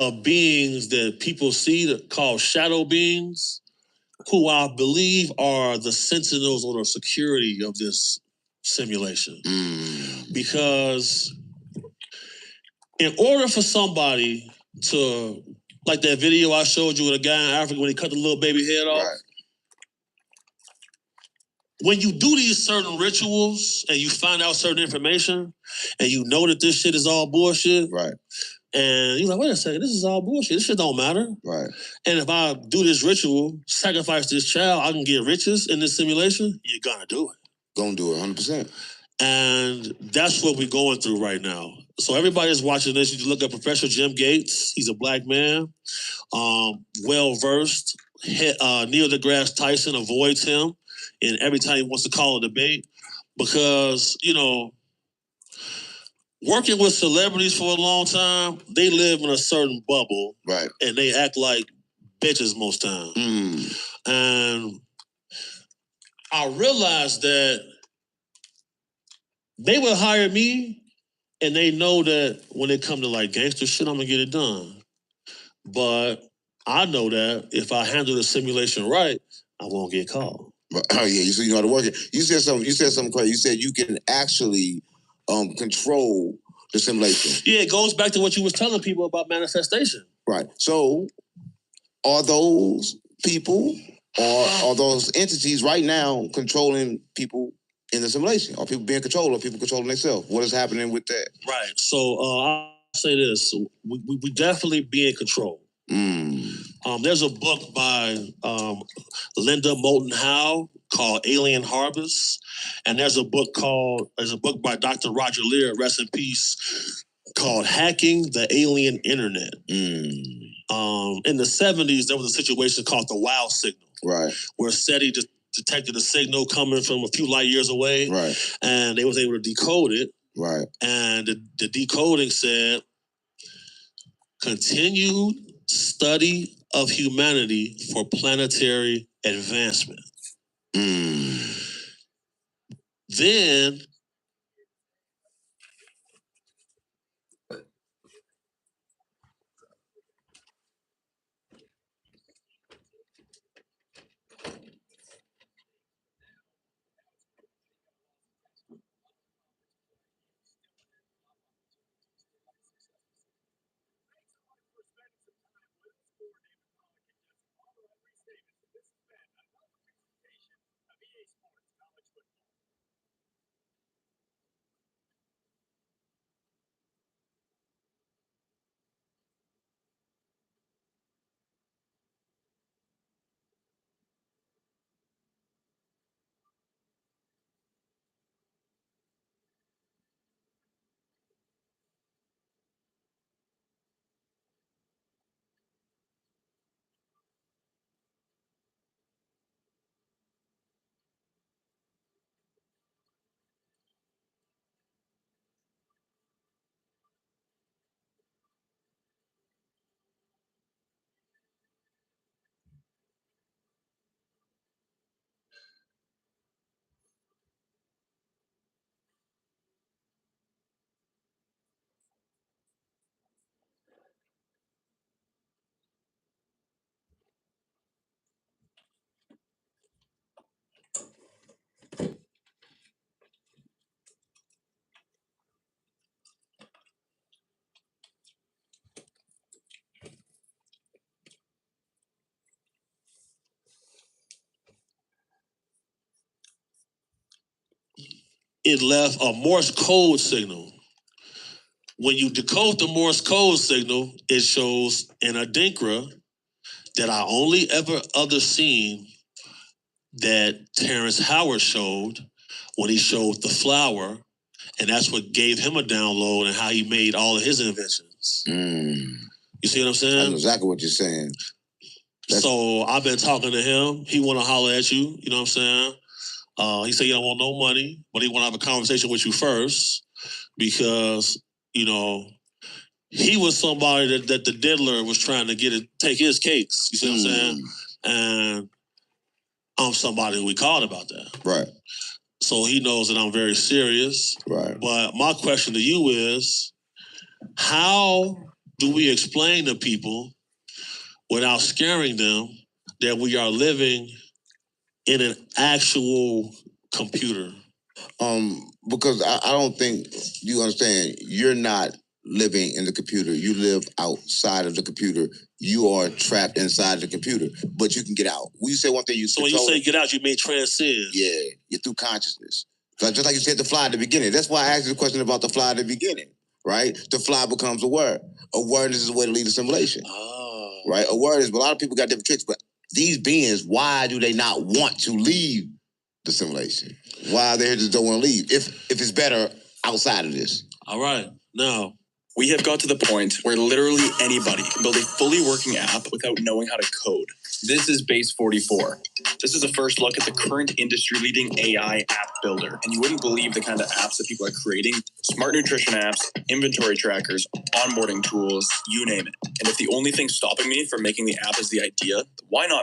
of beings that people see that called shadow beings, who I believe are the sentinels or the security of this simulation. Because in order for somebody to, like that video I showed you with a guy in Africa when he cut the little baby head off, right. When you do these certain rituals and you find out certain information and you know that this shit is all bullshit, right? And you're like, wait a second, this is all bullshit. This shit don't matter. Right. And if I do this ritual, sacrifice this child, I can get riches in this simulation, you're gonna do it. Gonna do it 100%. And that's what we're going through right now. So everybody's watching this. You can look up Professor Jim Gates. He's a black man, well-versed. Neil deGrasse Tyson avoids him. And every time he wants to call a debate, because, you know, working with celebrities for a long time, they live in a certain bubble. Right. And they act like bitches most times. And I realized that they would hire me and they know that when it come to like gangster shit, I'm gonna get it done. But I know that if I handle the simulation right, I won't get caught. Oh yeah, so you know how to work it. You said something crazy. You said you can actually control the simulation. Yeah, it goes back to what you was telling people about manifestation. Right. So are those people or are those entities right now controlling people in the simulation? Are people being controlled or people controlling themselves? What is happening with that? Right. So I'll say this. We definitely be in control. There's a book by Linda Moulton Howe called Alien Harvest, and there's a book by Dr. Roger Lear, rest in peace, called Hacking the Alien Internet. In the 70s, there was a situation called the Wow signal, right, where SETI detected a signal coming from a few light years away, right, and they was able to decode it, right, and the decoding said, continued study of humanity for planetary advancement. Then it left a Morse code signal. When you decode the Morse code signal, it shows an Adinkra that I only ever seen that Terrence Howard showed when he showed the flower, and that's what gave him a download and how he made all of his inventions. You see what I'm saying? I know exactly what you're saying. So I've been talking to him. He want to holler at you. You know what I'm saying? He said he don't want no money, but he want to have a conversation with you first because, you know, he was somebody that the diddler was trying to take his cakes. You see what I'm saying? And I'm somebody who we called about that. Right. So he knows that I'm very serious. Right. But my question to you is, How do we explain to people without scaring them that we are living in an actual computer? Because I don't think you understand. You're not living in the computer. You live outside of the computer. You are trapped inside the computer, but you can get out. When you say one thing, So when you say get out, you mean transcend. Yeah, you're through consciousness. Just like you said, the fly at the beginning. That's why I asked you the question about the fly at the beginning, right? The fly becomes aware. Awareness is a way to lead assimilation. Oh. Right? Awareness, but a lot of people got different tricks, but these beings, why do they not want to leave the simulation? Why they just don't want to leave if it's better outside of this? All right. Now, we have got to the point where literally anybody can build a fully working app without knowing how to code. This is Base 44. This is a first look at the current industry-leading AI app builder. And you wouldn't believe the kind of apps that people are creating. Smart nutrition apps, inventory trackers, onboarding tools, you name it. And if the only thing stopping me from making the app is the idea, why not build